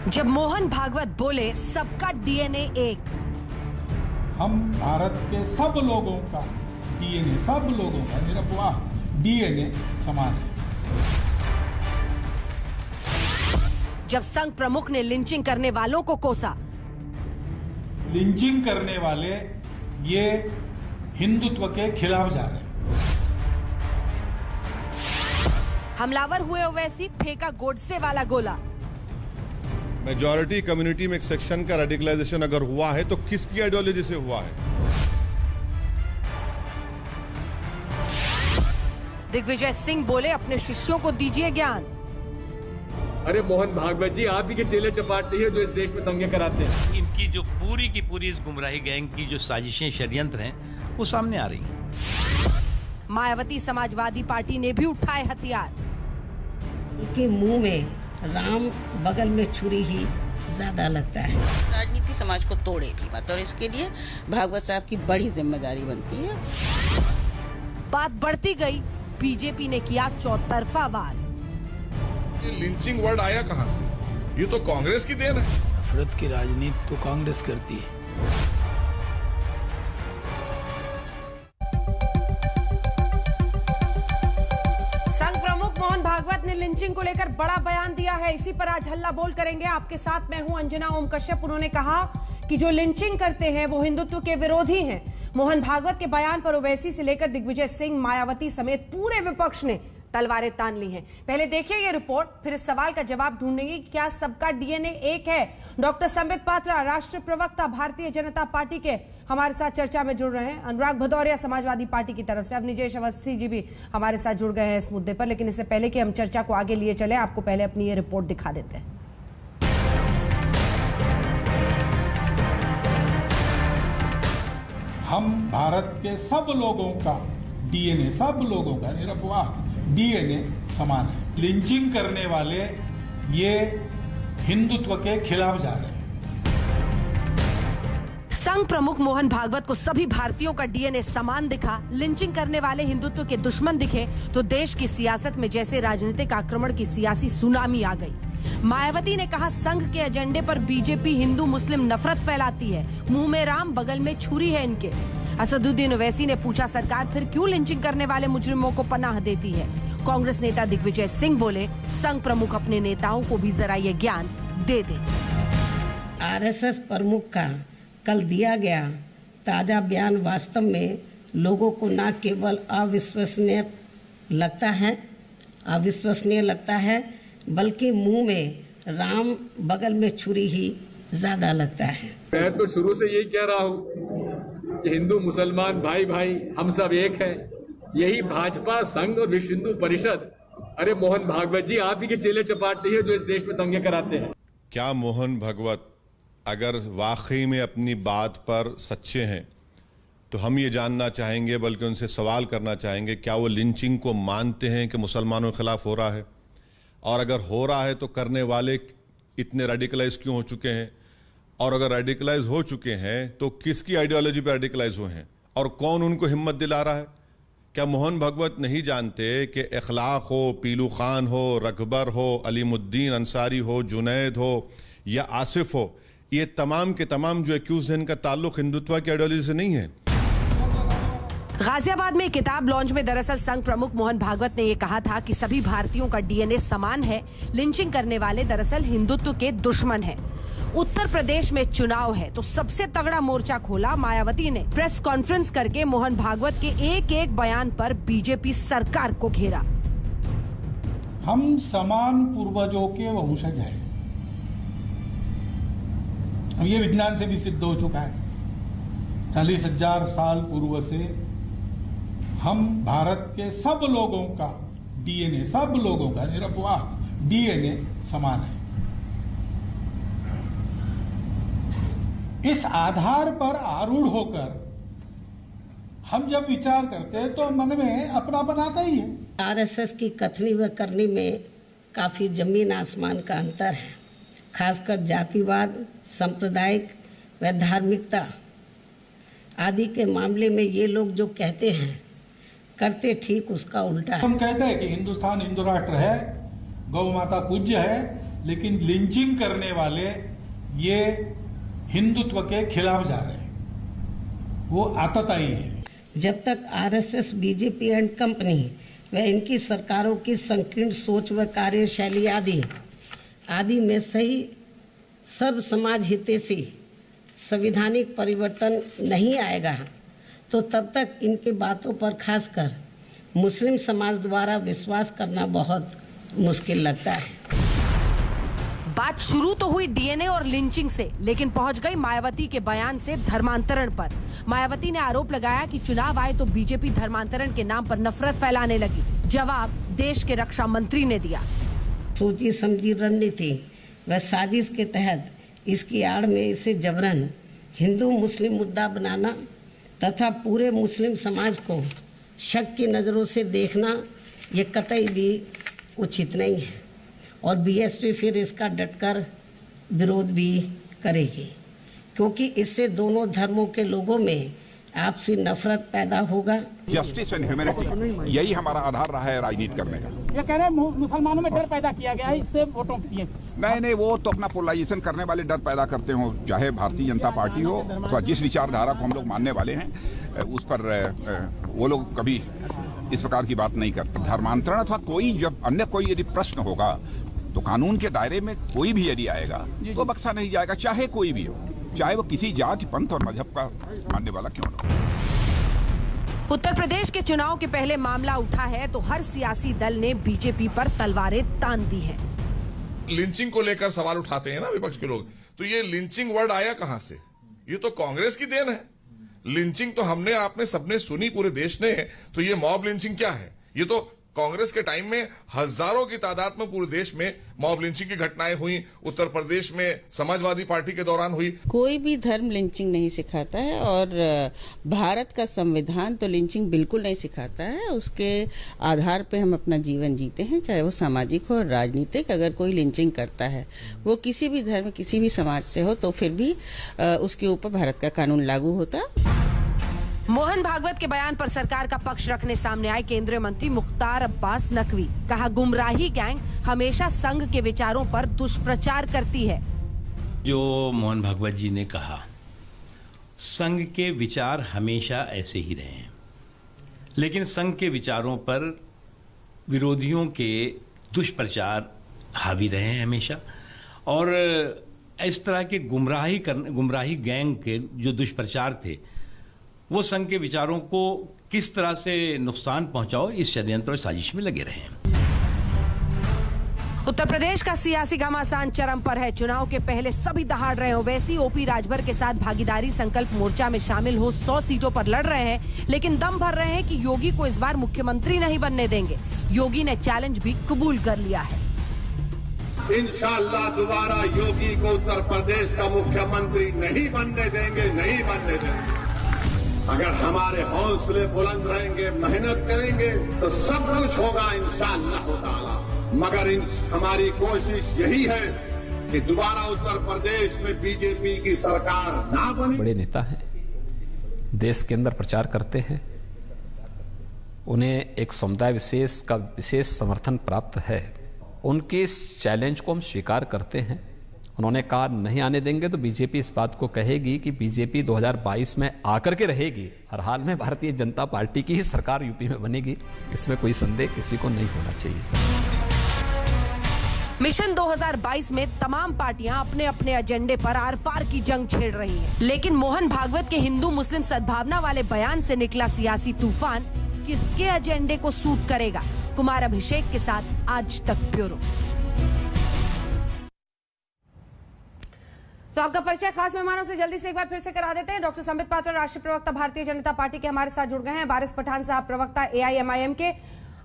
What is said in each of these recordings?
जब मोहन भागवत बोले सबका डीएनए एक, हम भारत के सब लोगों का डीएनए, सब लोगों का निरपवाह डीएनए समान है। जब संघ प्रमुख ने लिंचिंग करने वालों को कोसा, लिंचिंग करने वाले ये हिंदुत्व के खिलाफ जा रहे हैं। हमलावर हुए ओवैसी, फेंका गोडसे वाला गोला। मेजॉरिटी कम्युनिटी में एक सेक्शन का रेडिकलाइजेशन अगर हुआ है तो किसकी आइडियोलॉजी से हुआ है? दिग्विजय सिंह बोले अपने शिष्यों को दीजिए ज्ञान। अरे मोहन भागवत जी, आप ही के चेले चपाटे हैं जो इस देश में दंगे कराते हैं। इनकी जो पूरी की पूरी इस गुमराही गैंग की जो साजिशें, षड्यंत्र हैं, वो सामने आ रही हैं। मायावती समाजवादी पार्टी ने भी उठाए हथियार। के मुंह में राम, बगल में छुरी ही ज्यादा लगता है। राजनीति समाज को तोड़े भी मत, और इसके लिए भागवत साहब की बड़ी जिम्मेदारी बनती है। बात बढ़ती गई, बीजेपी ने किया चौतरफा वार। ये लिंचिंग वर्ड आया कहां से? ये तो कांग्रेस की देन है। नफरत की राजनीति तो कांग्रेस करती है। मोहन भागवत ने लिंचिंग को लेकर बड़ा बयान दिया है। इसी पर आज हल्ला बोल करेंगे। आपके साथ मैं हूं अंजना ओम कश्यप। उन्होंने कहा कि जो लिंचिंग करते हैं वो हिंदुत्व के विरोधी हैं। मोहन भागवत के बयान पर ओवैसी से लेकर दिग्विजय सिंह, मायावती समेत पूरे विपक्ष ने तलवारें तान ली हैं। पहले देखिए ये रिपोर्ट, फिर इस सवाल का जवाब ढूंढेंगे कि क्या सबका डीएनए एक है। डॉक्टर संबित पात्रा, राष्ट्रीय प्रवक्ता भारतीय जनता पार्टी के, हमारे साथ चर्चा में जुड़ रहे हैं। अनुराग भदौरिया समाजवादी पार्टी की तरफ से, अब निजेश अवस्थी जी भी हमारे साथ जुड़ गए हैं इस मुद्दे पर। लेकिन इससे पहले कि हम चर्चा को आगे लिए चले, आपको पहले अपनी ये रिपोर्ट दिखा देते हैं। हम भारत के सब लोगों का डीएनए, सब लोगों का निरपवाह डीएनए समान है। लिंचिंग करने वाले ये हिंदुत्व के खिलाफ जा रहे हैं। संघ प्रमुख मोहन भागवत को सभी भारतीयों का डीएनए समान दिखा, लिंचिंग करने वाले हिंदुत्व के दुश्मन दिखे तो देश की सियासत में जैसे राजनीतिक आक्रमण की सियासी सुनामी आ गई। मायावती ने कहा संघ के एजेंडे पर बीजेपी हिंदू मुस्लिम नफरत फैलाती है, मुंह में राम, बगल में छुरी है इनके। असदुद्दीन ओवैसी ने पूछा सरकार फिर क्यों लिंचिंग करने वाले मुजरिमों को पनाह देती है। कांग्रेस नेता दिग्विजय सिंह बोले संघ प्रमुख अपने नेताओं को भी जरा ये ज्ञान दे दे। आरएसएस प्रमुख का कल दिया गया ताजा बयान वास्तव में लोगों को न केवल अविश्वसनीय लगता है बल्कि मुंह में राम, बगल में छुरी ही ज्यादा लगता है। मैं तो शुरू से यही कह रहा हूँ कि हिंदू मुसलमान भाई भाई हम सब एक हैं। यही भाजपा, संघ और विश्व हिंदू परिषद। अरे मोहन भागवत जी, आप ही के चेले चपाटे हैं जो इस देश में दंगे कराते हैं। क्या मोहन भागवत अगर वाकई में अपनी बात पर सच्चे हैं तो हम ये जानना चाहेंगे, बल्कि उनसे सवाल करना चाहेंगे, क्या वो लिंचिंग को मानते हैं कि मुसलमानों के खिलाफ हो रहा है? और अगर हो रहा है तो करने वाले इतने रेडिकलाइज क्यों हो चुके हैं? और अगर रेडिकलाइज हो चुके हैं तो किसकी आइडियोलॉजी पर रेडिकलाइज हुए हैं और कौन उनको हिम्मत दिला रहा है? क्या मोहन भागवत नहीं जानते कि इखलाक हो, पीलू खान हो, रकबर हो, अलीमुद्दीन अंसारी हो, जुनैद हो या आसिफ हो, ये तमाम के तमाम जो एक्यूज हैं इनका ताल्लुक हिंदुत्व की आइडियोलॉजी से नहीं है? गाजियाबाद में किताब लॉन्च में दरअसल संघ प्रमुख मोहन भागवत ने यह कहा था कि सभी भारतीयों का डीएनए समान है, लिंचिंग करने वाले दरअसल हिंदुत्व के दुश्मन हैं। उत्तर प्रदेश में चुनाव है तो सबसे तगड़ा मोर्चा खोला मायावती ने। प्रेस कॉन्फ्रेंस करके मोहन भागवत के एक एक बयान पर बीजेपी सरकार को घेरा। हम समान पूर्वजों के वंशज हैं। अब ये विज्ञान से भी सिद्ध हो चुका है। 40,000 साल पूर्व से हम भारत के सब लोगों का डीएनए, सब लोगों का निरपवाह डीएनए समान है। इस आधार पर आरूढ़ होकर हम जब विचार करते हैं तो मन में अपनापन आता ही है। आरएसएस की कथनी व करनी में काफी जमीन आसमान का अंतर है। खासकर जातिवाद, सांप्रदायिक व धार्मिकता आदि के मामले में ये लोग जो कहते हैं करते ठीक उसका उल्टा है। हम कहते हैं कि हिंदुस्तान हिंदू राष्ट्र है, गौ माता पूज्य है, लेकिन लिंचिंग करने वाले ये हिंदुत्व के खिलाफ जा रहे हैं, वो आतताई है। जब तक आरएसएस, बीजेपी एंड कंपनी व इनकी सरकारों की संकीर्ण सोच व कार्यशैली आदि में सही सर्व समाज हितैषी संवैधानिक परिवर्तन नहीं आएगा, तो तब तक इनकी बातों पर खासकर मुस्लिम समाज द्वारा विश्वास करना बहुत मुश्किल लगता है। बात शुरू तो हुई डीएनए और लिंचिंग से, लेकिन पहुंच गई मायावती के बयान से धर्मांतरण पर। मायावती ने आरोप लगाया कि चुनाव आए तो बीजेपी धर्मांतरण के नाम पर नफरत फैलाने लगी। जवाब देश के रक्षा मंत्री ने दिया। सोची समझी रणनीति व साजिश के तहत इसकी आड़ में इसे जबरन हिंदू मुस्लिम मुद्दा बनाना तथा पूरे मुस्लिम समाज को शक की नज़रों से देखना, ये कतई भी उचित नहीं है और बीएसपी फिर इसका डटकर विरोध भी करेगी, क्योंकि इससे दोनों धर्मों के लोगों में आपसी नफरत पैदा होगा। जस्टिस एंड ह्यूमैनिटी, यही हमारा आधार रहा है राजनीति करने का। ये कह रहे हैं मुसलमानों में डर पैदा किया गया है, इससे वोटों के लिए। नहीं, वो तो अपना पोलराइजेशन करने वाले डर पैदा करते हो, चाहे भारतीय जनता पार्टी हो अथवा जिस विचारधारा को हम लोग मानने वाले हैं, उस पर वो लोग कभी इस प्रकार की बात नहीं करते। धर्मांतरण अथवा कोई जब अन्य कोई यदि प्रश्न होगा तो कानून के दायरे में कोई भी यदि आएगा तो बख्शा नहीं जाएगा, चाहे कोई भी हो, चाहे वो किसी जाति, पंथ और मजहब का मानने वाला क्यों न हो। उत्तर प्रदेश के चुनाव के पहले मामला उठा है तो हर सियासी दल ने बीजेपी पर तलवारें तान दी हैं। लिंचिंग को लेकर सवाल उठाते हैं ना विपक्ष के लोग, तो ये लिंचिंग वर्ड आया कहां से? ये तो कांग्रेस की देन है। लिंचिंग तो हमने आपने सबने सुनी, पूरे देश ने। तो ये मॉब लिंचिंग क्या है? ये तो कांग्रेस के टाइम में हजारों की तादाद में पूरे देश में मॉब लिंचिंग की घटनाएं हुई। उत्तर प्रदेश में समाजवादी पार्टी के दौरान हुई। कोई भी धर्म लिंचिंग नहीं सिखाता है और भारत का संविधान तो लिंचिंग बिल्कुल नहीं सिखाता है। उसके आधार पे हम अपना जीवन जीते हैं, चाहे वो सामाजिक हो और राजनीतिक। अगर कोई लिंचिंग करता है, वो किसी भी धर्म, किसी भी समाज से हो, तो फिर भी उसके ऊपर भारत का कानून लागू होता। मोहन भागवत के बयान पर सरकार का पक्ष रखने सामने आए केंद्रीय मंत्री मुख्तार अब्बास नकवी। कहा, गुमराही गैंग हमेशा संघ के विचारों पर दुष्प्रचार करती है। जो मोहन भागवत जी ने कहा, संघ के विचार हमेशा ऐसे ही रहे हैं, लेकिन संघ के विचारों पर विरोधियों के दुष्प्रचार हावी रहे हैं हमेशा। और इस तरह के गुमराही गैंग के जो दुष्प्रचार थे, वो संघ के विचारों को किस तरह से नुकसान पहुंचाओ, इस षड्यंत्र और साजिश में लगे रहे हैं। उत्तर प्रदेश का सियासी घमासान चरम पर है। चुनाव के पहले सभी दहाड़ रहे हो। वैसी ओपी राजभर के साथ भागीदारी संकल्प मोर्चा में शामिल हो 100 सीटों पर लड़ रहे हैं, लेकिन दम भर रहे हैं कि योगी को इस बार मुख्यमंत्री नहीं बनने देंगे। योगी ने चैलेंज भी कबूल कर लिया है। इंशाअल्लाह दोबारा योगी को उत्तर प्रदेश का मुख्यमंत्री नहीं बनने देंगे, नहीं बनने देंगे। अगर हमारे हौसले बुलंद रहेंगे, मेहनत करेंगे, तो सब कुछ होगा इंशाअल्लाह ताला। मगर हमारी कोशिश यही है कि दोबारा उत्तर प्रदेश में बीजेपी की सरकार ना बने। बड़े नेता हैं, देश के अंदर प्रचार करते हैं, उन्हें एक समुदाय विशेष का विशेष समर्थन प्राप्त है। उनके इस चैलेंज को हम स्वीकार करते हैं। उन्होंने कहा नहीं आने देंगे, तो बीजेपी इस बात को कहेगी कि बीजेपी 2022 में आकर के रहेगी। हर हाल में भारतीय जनता पार्टी की ही सरकार यूपी में बनेगी, इसमें कोई संदेह किसी को नहीं होना चाहिए। मिशन 2022 में तमाम पार्टियां अपने अपने एजेंडे पर आर पार की जंग छेड़ रही हैं, लेकिन मोहन भागवत के हिंदू मुस्लिम सद्भावना वाले बयान से निकला सियासी तूफान किसके एजेंडे को सूट करेगा? कुमार अभिषेक के साथ आज तक ब्यूरो। तो आपका परिचय खास मेहमानों से जल्दी से एक बार फिर से करा देते हैं। डॉक्टर संबित पात्रा, राष्ट्रीय प्रवक्ता भारतीय जनता पार्टी के हमारे साथ जुड़ गए हैं। वारिस पठान साहब, प्रवक्ता AIMIM के।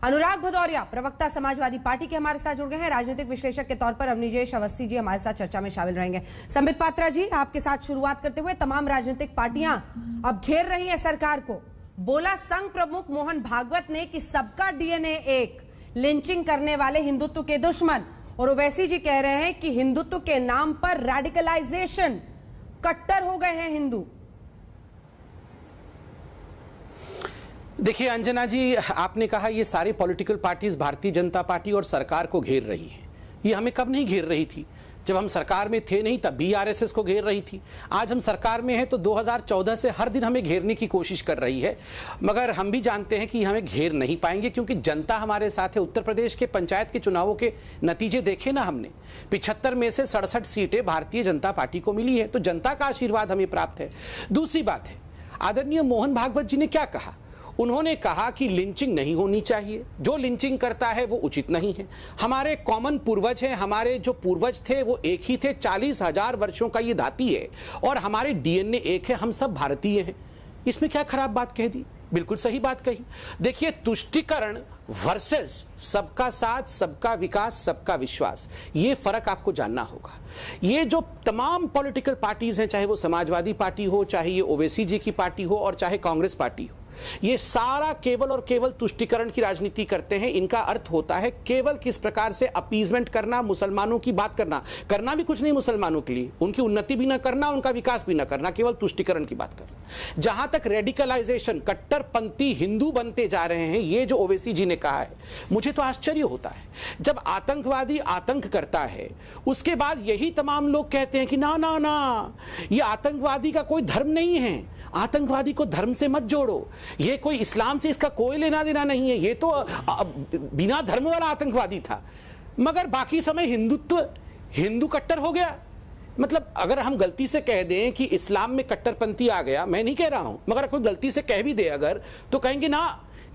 अनुराग भदौरिया, प्रवक्ता समाजवादी पार्टी के हमारे साथ जुड़ गए हैं। राजनीतिक विश्लेषक के तौर पर अवनीजेश अवस्थी जी हमारे साथ चर्चा में शामिल रहेंगे। संबित पात्रा जी, आपके साथ शुरुआत करते हुए, तमाम राजनीतिक पार्टियां अब घेर रही है सरकार को। बोला संघ प्रमुख मोहन भागवत ने कि सबका DNA एक, लिंचिंग करने वाले हिंदुत्व के दुश्मन। और ओवैसी जी कह रहे हैं कि हिंदुत्व के नाम पर रेडिकलाइजेशन, कट्टर हो गए हैं हिंदू। देखिए अंजना जी, आपने कहा ये सारी political parties Bharatiya Janata party और सरकार को घेर रही हैं। ये हमें कब नहीं घेर रही थी? जब हम सरकार में थे नहीं तब भी आरएसएस को घेर रही थी। आज हम सरकार में हैं तो 2014 से हर दिन हमें घेरने की कोशिश कर रही है, मगर हम भी जानते हैं कि हमें घेर नहीं पाएंगे क्योंकि जनता हमारे साथ है। उत्तर प्रदेश के पंचायत के चुनावों के नतीजे देखे ना हमने, 75 में से 67 सीटें भारतीय जनता पार्टी को मिली है, तो जनता का आशीर्वाद हमें प्राप्त है। दूसरी बात है, आदरणीय मोहन भागवत जी ने क्या कहा? उन्होंने कहा कि लिंचिंग नहीं होनी चाहिए, जो लिंचिंग करता है वो उचित नहीं है। हमारे कॉमन पूर्वज हैं, हमारे जो पूर्वज थे वो एक ही थे, 40,000 वर्षों का ये धाती है और हमारे डीएनए एक है, हम सब भारतीय हैं। इसमें क्या खराब बात कह दी? बिल्कुल सही बात कही। देखिए, तुष्टीकरण वर्सेस सबका साथ, सबका विकास, सबका विश्वास, ये फर्क आपको जानना होगा। ये जो तमाम पॉलिटिकल पार्टीज हैं, चाहे वो समाजवादी पार्टी हो, चाहे ये ओवैसी जी की पार्टी हो और चाहे कांग्रेस पार्टी हो, ये सारा केवल और केवल तुष्टीकरण की राजनीति करते हैं। इनका अर्थ होता है केवल किस प्रकार से अपीजमेंट करना, मुसलमानों की बात करना भी कुछ नहीं मुसलमानों के लिए, उनकी उन्नति भी ना करना, उनका विकास भी ना करना, केवल तुष्टीकरण की बात करना। जहां तक रेडिकलाइजेशन, कट्टरपंथी हिंदू बनते जा रहे हैं, ये जो ओवैसी जी ने कहा है, मुझे तो आश्चर्य होता है। जब आतंकवादी आतंक करता है, उसके बाद यही तमाम लोग कहते हैं कि ना ना ना, ये आतंकवादी का कोई धर्म नहीं है, आतंकवादी को धर्म से मत जोड़ो, ये कोई इस्लाम से इसका कोई लेना देना नहीं है, ये तो बिना धर्म वाला आतंकवादी था। मगर बाकी समय हिंदू कट्टर हो गया। मतलब अगर हम गलती से कह दें कि इस्लाम में कट्टरपंथी आ गया, मैं नहीं कह रहा हूं, मगर कोई गलती से कह भी दे अगर, तो कहेंगे ना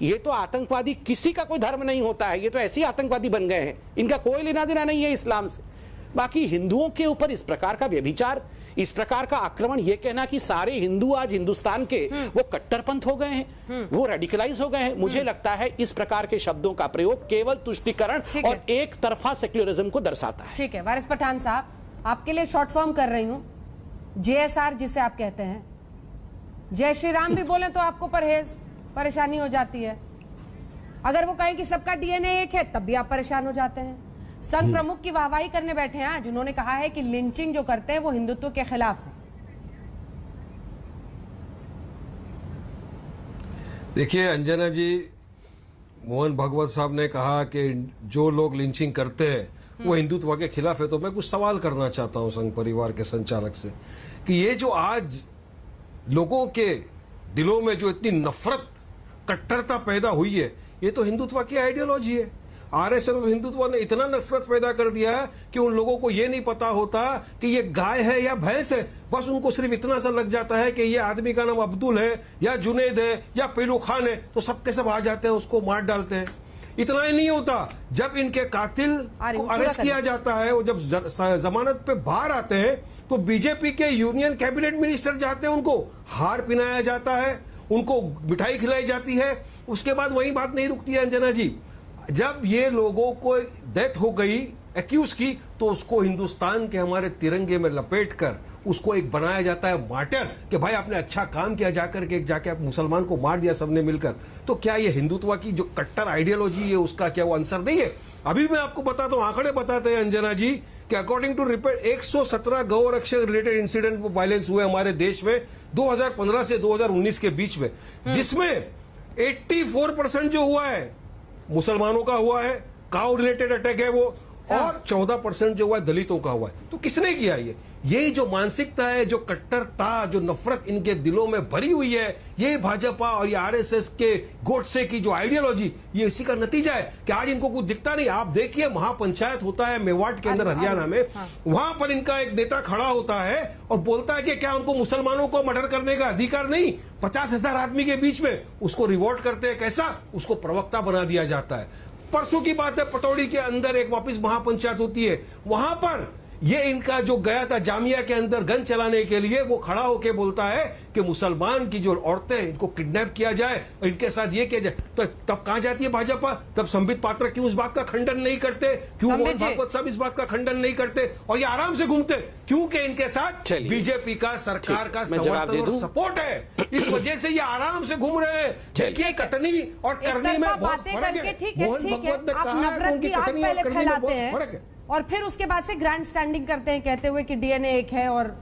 ये तो आतंकवादी, किसी का कोई धर्म नहीं होता है, ये तो ऐसे ही आतंकवादी बन गए हैं, इनका कोई लेना देना नहीं है इस्लाम से। बाकी हिंदुओं के ऊपर इस प्रकार का व्यभिचार, इस प्रकार का आक्रमण, ये कहना कि सारे हिंदू आज हिंदुस्तान के वो कट्टरपंथ हो गए हैं, वो रेडिकलाइज हो गए हैं, मुझे लगता है इस प्रकार के शब्दों का प्रयोग केवल तुष्टीकरण और एक तरफा सेक्युलरिज्म को दर्शाता है। ठीक है, वारिस पठान साहब, आपके लिए शॉर्ट फॉर्म कर रही हूं, जेएसआर जिसे आप कहते हैं, जय श्री राम भी बोले तो आपको परेशानी हो जाती है, अगर वो कहें कि सबका डीएनए एक है तब भी आप परेशान हो जाते हैं। संघ प्रमुख की वाहवाही करने बैठे हैं आज, उन्होंने कहा है कि लिंचिंग जो करते हैं वो हिंदुत्व के खिलाफ है। देखिए अंजना जी, मोहन भागवत साहब ने कहा कि जो लोग लिंचिंग करते हैं वो हिंदुत्व के खिलाफ है, तो मैं कुछ सवाल करना चाहता हूं संघ परिवार के संचालक से कि ये जो आज लोगों के दिलों में जो इतनी नफरत, कट्टरता पैदा हुई है, ये तो हिंदुत्व की आइडियोलॉजी है। आरएसएस और हिंदुत्व ने इतना नफरत पैदा कर दिया है कि उन लोगों को ये नहीं पता होता कि ये गाय है या भैंस है, बस उनको सिर्फ इतना सा लग जाता है कि ये आदमी का नाम अब्दुल है या जुनेद है या पेलू खान है, तो सबके सब आ जाते हैं, उसको मार डालते हैं। इतना ही नहीं होता, जब इनके कातिल को अरेस्ट किया जाता है, वो जब जमानत पे बाहर आते हैं तो बीजेपी के यूनियन कैबिनेट मिनिस्टर जाते हैं, उनको हार पहनाया जाता है, उनको मिठाई खिलाई जाती है। उसके बाद वही बात नहीं रुकती है अंजना जी, जब ये लोगों को डेथ हो गई एक्यूज की, तो उसको हिंदुस्तान के हमारे तिरंगे में लपेट कर उसको एक बनाया जाता है मार्टर कि भाई आपने अच्छा काम किया, जाकर के जाके आप मुसलमान को मार दिया सबने मिलकर। तो क्या ये हिंदुत्व की जो कट्टर आइडियोलॉजी है उसका क्या वो आंसर नहीं है? अभी मैं आपको बताता हूं, आंकड़े बताते हैं अंजना जी कि अकॉर्डिंग टू रिपोर्ट 117 गौरक्षक रिलेटेड इंसिडेंट वायलेंस हुए हमारे देश में 2015 से 2019 के बीच में, जिसमें 84% जो हुआ है मुसलमानों का हुआ है, काउ रिलेटेड अटैक है वो, और 14% जो हुआ है दलितों का हुआ है। तो किसने किया ये? यही जो मानसिकता है, जो कट्टरता, जो नफरत इनके दिलों में भरी हुई है, ये भाजपा और ये आरएसएस के गोडसे की जो आइडियोलॉजी, ये इसी का नतीजा है कि आज इनको कुछ दिखता नहीं। आप देखिए, महापंचायत होता है मेवाड़ के अंदर हरियाणा में, वहां पर इनका एक नेता खड़ा होता है और बोलता है कि क्या उनको मुसलमानों को मर्डर करने का अधिकार नहीं? 50,000 आदमी के बीच में उसको रिवॉर्ड करते हैं, कैसा? उसको प्रवक्ता बना दिया जाता है। परसों की बात है, पटौड़ी के अंदर एक वापस महापंचायत होती है, वहां पर ये इनका जो गया था जामिया के अंदर गन चलाने के लिए, वो खड़ा होकर बोलता है कि मुसलमान की जो औरतें इनको किडनैप किया जाए और इनके साथ ये किया जाए। तो तब कहां जाती है भाजपा? तब संबित पात्रा क्यों इस बात का खंडन नहीं करते? क्यों मोहन भागवत साहब इस बात का खंडन नहीं करते? और ये आराम से घूमते, क्योंकि इनके साथ बीजेपी का, सरकार का समर्थन और सपोर्ट है, इस वजह से ये आराम से घूम रहे हैं। देखिए, कटनी और करनी में बहुत फर्क है। मोहन भागवत ने कहा है उनकी कटनी और करनी में बहुत फर्क है, और फिर उसके बाद से ग्रैंड स्टैंडिंग करते हैं कहते हुए कि डीएनए एक है और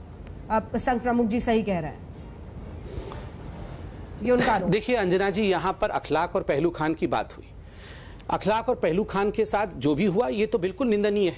संघ प्रमुख जी सही कह रहे हैं। ये उनका देखिए अंजना जी, यहां पर अखलाक और पहलू खान की बात हुई। अखलाक और पहलू खान के साथ जो भी हुआ ये तो बिल्कुल निंदनीय है।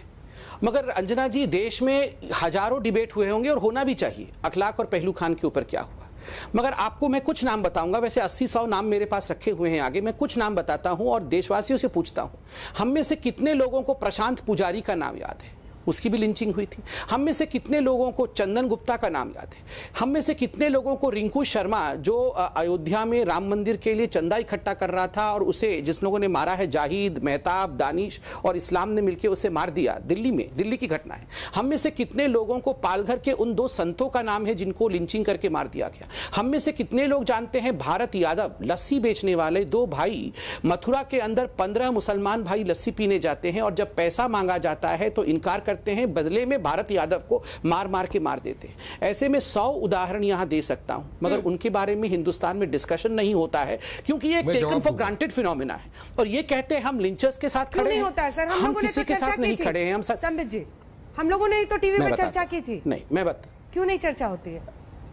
मगर अंजना जी, देश में हजारों डिबेट हुए होंगे और होना भी चाहिए, अखलाक और पहलू खान के ऊपर क्या हुआ। मगर आपको मैं कुछ नाम बताऊंगा, वैसे 80-100 नाम मेरे पास रखे हुए हैं आगे, मैं कुछ नाम बताता हूं और देशवासियों से पूछता हूं, हम में से कितने लोगों को प्रशांत पुजारी का नाम याद है? उसकी भी लिंचिंग हुई थी। हम में से कितने लोगों को चंदन गुप्ता का नाम याद है? हम में से कितने लोगों को रिंकू शर्मा, जो अयोध्या में राम मंदिर के लिए चंदा इकट्ठा कर रहा था और उसे जिस लोगों ने मारा है, जाहिद, मेहताब, दानिश और इस्लाम ने मिलकर उसे मार दिया, दिल्ली में, दिल्ली की घटना है। हम में से कितने लोगों को पालघर के उन 2 संतों का नाम है जिनको लिंचिंग करके मार दिया गया? हम में से कितने लोग जानते हैं भारत यादव, लस्सी बेचने वाले 2 भाई, मथुरा के अंदर 15 मुसलमान भाई लस्सी पीने जाते हैं और जब पैसा मांगा जाता है तो इनकार करते हैं, बदले में भारत यादव को मार मार के मार देते हैं। ऐसे में 100 उदाहरण यहां दे सकता हूं, मगर उनके बारे में हिंदुस्तान में डिस्कशन नहीं होता है क्योंकि ये टेकन फॉर ग्रांटेड फिनोमेना है। और ये कहते हैं हम लिंचर्स के साथ खड़े हैं, होता है सर, हम किसी के साथ नहीं खड़े हैं। हम संबित जी, हम लोगों ने तो टीवी पर चर्चा की थी। नहीं, मैं बता, क्यों नहीं चर्चा होती है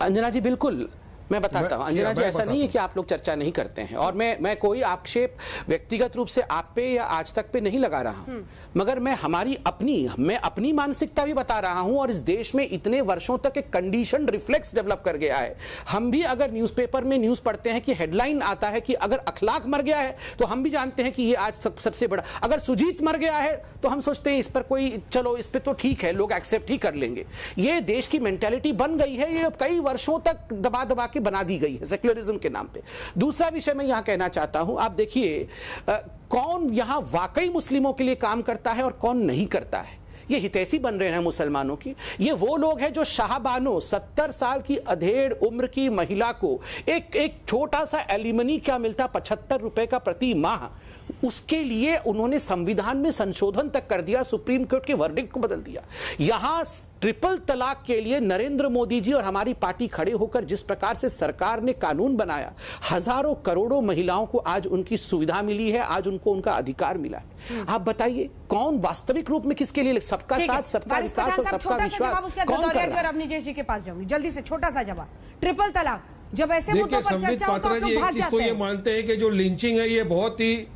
अंजना जी? बिल्कुल मैं बताता हूं अंजना जी, ऐसा नहीं है कि आप लोग चर्चा नहीं करते हैं, और मैं कोई आक्षेप व्यक्तिगत रूप से आप पे या आज तक पे नहीं लगा रहा हूं, मगर मैं अपनी मानसिकता भी बता रहा हूं। और इस देश में इतने वर्षों तक एक कंडीशन रिफ्लेक्स डेवलप कर गया है। हम भी अगर न्यूज़पेपर में न्यूज़ पढ़ते हैं कि हेडलाइन आता है कि अगर अखलाक मर गया है, तो हम भी जानते हैं कि ये आज सबसे बड़ा, अगर सुजीत मर गया है तो हम सोचते हैं इस पर कोई, चलो इस पर तो ठीक है, लोग एक्सेप्ट ही कर लेंगे। ये देश की मेंटालिटी बन गई है, ये कई वर्षों तक दबा दबा के बना दी गई है सेक्युलरिज्म के नाम पे। दूसरा विषय मैं यहां कहना चाहता हूं, आप देखिए कौन यहां वाकई मुस्लिमों के लिए काम करता है और कौन नहीं करता है। ये हितैषी बन रहे हैं मुसलमानों की। ये वो लोग हैं जो शाहबानो 70 साल की अधेड़ उम्र की महिला को एक छोटा सा एलिमनी क्या मिलता, 75 रुपए का प्रति माह, उसके लिए उन्होंने संविधान में संशोधन तक कर दिया, सुप्रीम कोर्ट के वर्डिक्ट को बदल दिया। यहां ट्रिपल तलाक के लिए नरेंद्र मोदी जी और हमारी पार्टी खड़े होकर जिस प्रकार से सरकार ने कानून बनाया, हजारों करोड़ों महिलाओं को आज उनकी सुविधा मिली है, आज उनको उनका अधिकार मिला है। आप बताइए कौन वास्तविक रूप में किसके लिए? सबका साथ, सबका विकास और सबका विश्वास कौन कर रहा है? अवनीश जी के पास जाऊंगी, जल्दी से छोटा सा जवाब। ट्रिपल तलाक जब ऐसे मुद्दों पर चर्चा हो तो आप लोग भाग जाते हैं। ये मानते हैं कि जो लिंचिंग है ये बहुत ही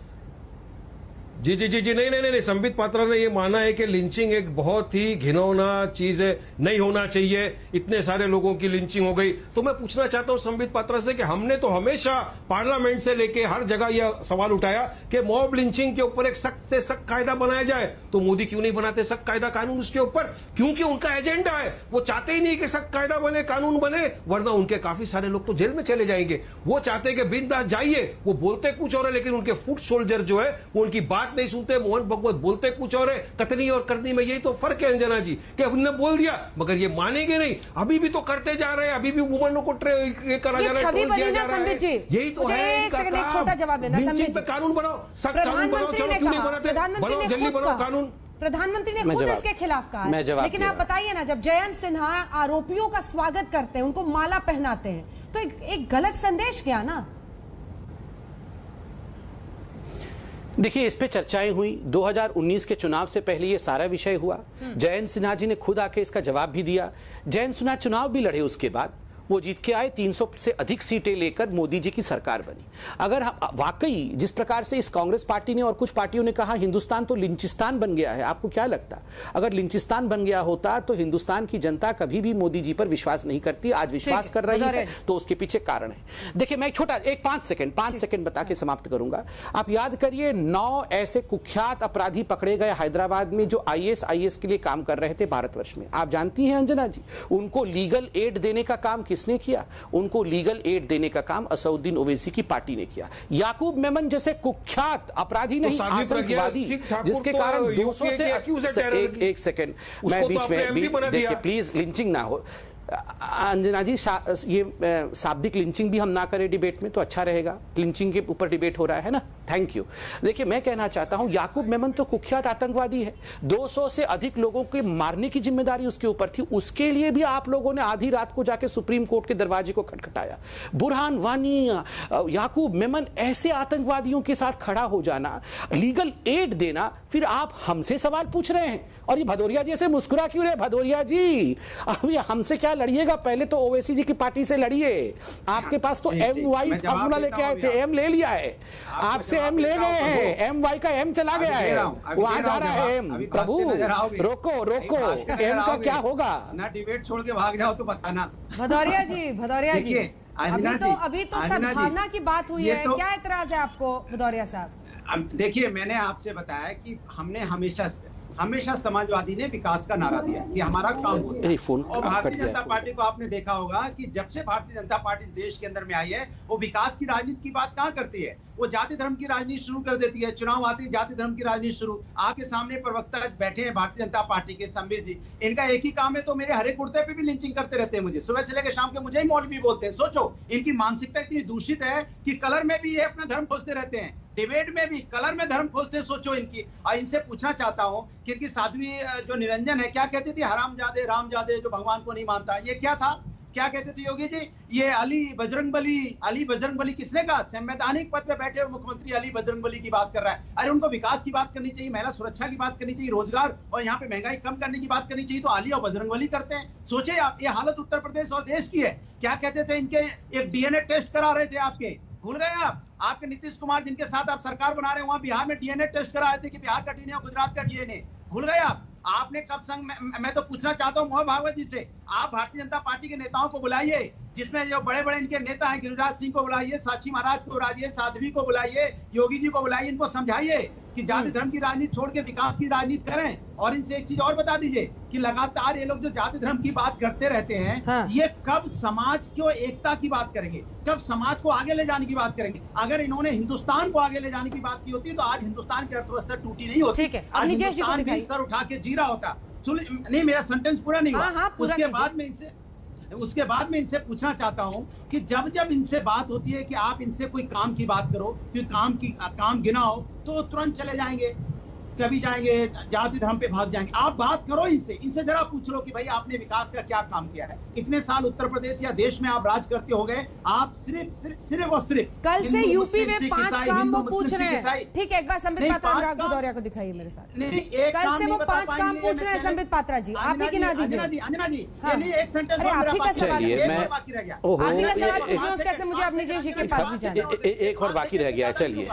जी नहीं, संबित पात्रा ने ये माना है कि लिंचिंग एक बहुत ही घिनौना चीज है, नहीं होना चाहिए, इतने सारे लोगों की लिंचिंग हो गई। तो मैं पूछना चाहता हूं संबित पात्रा से कि हमने तो हमेशा पार्लियामेंट से लेके हर जगह यह सवाल उठाया कि मॉब लिंचिंग के ऊपर एक सख्त से सख्त कायदा बनाया जाए, तो मोदी क्यों नहीं बनाते सख्त कायदा कानून उसके ऊपर? क्योंकि उनका एजेंडा है, वो चाहते ही नहीं कि सख्त कायदा बने, कानून बने, वरना उनके काफी सारे लोग तो जेल में चले जाएंगे। वो चाहते हैं कि बिंदास जाइए, वो बोलते कुछ और है लेकिन उनके फुट सोल्जर जो है वो उनकी बात नहीं सुनते। मोहन भगवत बोलते कुछ और है, कथनी और करनी में यही तो फर्क है अंजना जी, कि हमने बोल दिया मगर ये मानेंगे नहीं, अभी भी तो करते जा रहे हैं, अभी भी वुमनों को करा जा रहा है, ट्रोल किया जा रहा है। यही तो है इनका काम। छोटा जवाब देना लिंचिंग पे कानून बनाओ, सख्त कानून बनाओ, चलो क्यों नहीं बनाते, बनाओ जल्दी बनाओ कानून। प्रधानमंत्री ने खुद इसके खिलाफ कहा है, लेकिन आप बताइए ना, जब जयंत सिन्हा आरोपियों का स्वागत करते हैं, उनको माला पहनाते हैं, तो एक गलत संदेश गया ना। देखिए, इस पे चर्चाएं हुई, 2019 के चुनाव से पहले ये सारा विषय हुआ। जयंत सिन्हा जी ने खुद आके इसका जवाब भी दिया। जयंत सिन्हा चुनाव भी लड़े, उसके बाद वो जीत के आए, 300 से अधिक सीटें लेकर मोदी जी की सरकार बनी। अगर वाकई जिस प्रकार से इस कांग्रेस पार्टी ने और कुछ पार्टियों ने कहा हिंदुस्तान तो लिंचिस्तान बन गया है, आपको क्या लगता अगर लिंचिस्तान बन गया होता तो हिंदुस्तान की जनता कभी भी मोदी जी पर विश्वास नहीं करती? आज विश्वास कर रही है, तो उसके पीछे कारण है। देखिए, मैं छोटा 5 सेकंड बता के समाप्त करूंगा। आप याद करिए, 9 ऐसे कुख्यात अपराधी पकड़े गए हैदराबाद में जो IAS के लिए काम कर रहे थे भारतवर्ष में। आप जानती हैं अंजना जी, उनको लीगल एड देने का काम किसने किया? उनको लीगल एड देने का काम असदुद्दीन ओवैसी की पार्टी ने किया। याकूब मेमन जैसे कुख्यात अपराधी नहीं, आतंकवादी, जिसके कारण 200 से एक सेकंड मैं बीच में, देखिए प्लीज लिंचिंग ना हो अंजना जी, ये शाब्दिक लिंचिंग भी हम ना करें डिबेट में तो अच्छा रहेगा। लिंचिंग के ऊपर डिबेट हो रहा है ना, थैंक यू। देखिए, मैं कहना चाहता हूं, याकूब मेमन तो कुख्यात आतंकवादी है, 200 से अधिक लोगों के मारने की जिम्मेदारी उसके ऊपर थी। उसके लिए भी आप लोगों ने आधी रात को जाके सुप्रीम कोर्ट के दरवाजे को खटखटाया। बुरहान वानी, याकूब मेमन, ऐसे आतंकवादियों के साथ खड़ा हो जाना, लीगल एड देना, फिर आप हमसे सवाल पूछ रहे हैं। और ये भदौरिया जी ऐसे मुस्कुरा क्यों रहे? भदौरिया जी, अब ये हमसे क्या क्या लड़िएगा, पहले तो ओवैसी जी की पार्टी से लड़िए। आपके पास तो MY फॉर्मूला लेके आए थे, M ले लिया है आपसे, M ले गए हैं, MY का M चला गया है, वहां जा रहा है M। प्रभु रोको रोको, M का क्या होगा ना, डिबेट छोड़ के भाग जाओ तो बताना। भदौरिया जी अभी तो सद्भावना की बात हुई है, क्या एतराज है आपको भदौरिया साहब? देखिए, मैंने आपसे बताया कि हमने हमेशा समाजवादी ने विकास का नारा दिया कि हमारा काम होता है। और भारतीय जनता पार्टी को आपने देखा होगा कि जब से भारतीय जनता पार्टी देश के अंदर में आई है, वो विकास की राजनीति की बात कहाँ करती है, वो जाति धर्म की राजनीति शुरू कर देती है। चुनाव आते ही जाति धर्म की राजनीति शुरू। आपके सामने प्रवक्ता बैठे हैं भारतीय जनता पार्टी के, संबित जी, इनका एक ही काम है, तो मेरे हरे कुर्ते पे भी लिंचिंग करते रहते हैं मुझे, सुबह से लेकर शाम के मुझे ही मौलवी बोलते हैं। सोचो, इनकी मानसिकता इतनी दूषित है कि कलर में भी ये अपना धर्म खोजते रहते हैं, डिबेट में भी कलर में धर्म खोजते। सोचो इनकी। और इनसे पूछना चाहता हूं कि इनकी साध्वी जो निरंजन है, क्या कहती थी, हरामजादे रामजादे जो भगवान को नहीं मानता, ये क्या था, क्या कहते थे योगी जी? ये अली बजरंगबली किसने कहा? संवैधानिक पद पे बैठे हुए मुख्यमंत्री अली बजरंगबली की बात कर रहा है। अरे उनको विकास की बात करनी चाहिए, महिला सुरक्षा की बात करनी चाहिए, रोजगार और यहाँ पे महंगाई कम करने की बात करनी चाहिए, तो अली और बजरंगबली करते हैं। सोचे आप, ये हालत उत्तर प्रदेश और देश की है। क्या कहते थे, इनके एक DNA टेस्ट करा रहे थे, आपके भूल गए आप? आपके नीतीश कुमार जिनके साथ आप सरकार बना रहे हैं, वहां बिहार में DNA टेस्ट करा रहे थे कि बिहार का DNA और गुजरात का DNA। भूल गए आप? आपने कब संग मैं तो पूछना चाहता हूं मोहन भागवत जी से, आप भारतीय जनता पार्टी के नेताओं को बुलाइए, जिसमें जो बड़े बड़े इनके नेता हैं, गिरिराज सिंह को बुलाइए, साक्षी महाराज को बुलाइए, साध्वी को बुलाइए, योगी जी को बुलाइए, इनको समझाइए कि जाति धर्म की राजनीति छोड़ के विकास की राजनीति करें। और इनसे एक चीज और बता दीजिए कि लगातार ये लोग जो जाति धर्म की बात करते रहते हैं, ये कब समाज को एकता की बात करेंगे, कब समाज को आगे ले जाने की बात करेंगे? अगर इन्होंने हिंदुस्तान को आगे ले जाने की बात की होती तो आज हिंदुस्तान की अर्थव्यवस्था टूटी नहीं होती, आज हिंदुस्तान भी सर उठा के जी रहा होता। नहीं, मेरा सेंटेंस पूरा नहीं हुआ। उसके बाद में इनसे पूछना चाहता हूं कि जब इनसे बात होती है कि आप इनसे कोई काम की बात करो, कि काम गिनाओ, तो तुरंत चले जाएंगे, कभी जाएंगे जाति धर्म पे भाग जाएंगे। आप बात करो इनसे जरा पूछ लो कि भाई आपने विकास का क्या काम किया है। इतने साल उत्तर प्रदेश या देश में आप राज करते हो गए, आप सिर्फ और सिर्फ कल से यूपी में 5 काम वो पूछ रहे हैं। ठीक है, एक बार संबित पात्रा भदौरिया को दिखाइए मेरे साथ। कल से वो 5 काम पूछ रहे हैं संबित पात्रा जी, आप ही गिना दीजिए। अंजना जी, एक सेंटेंस आप ही का सवाल बाकी रह गया, आप ही का सवाल पूछना, कैसे मुझे अपनी जी के पास भी जाना। एक और बाकी रह गया, चलिए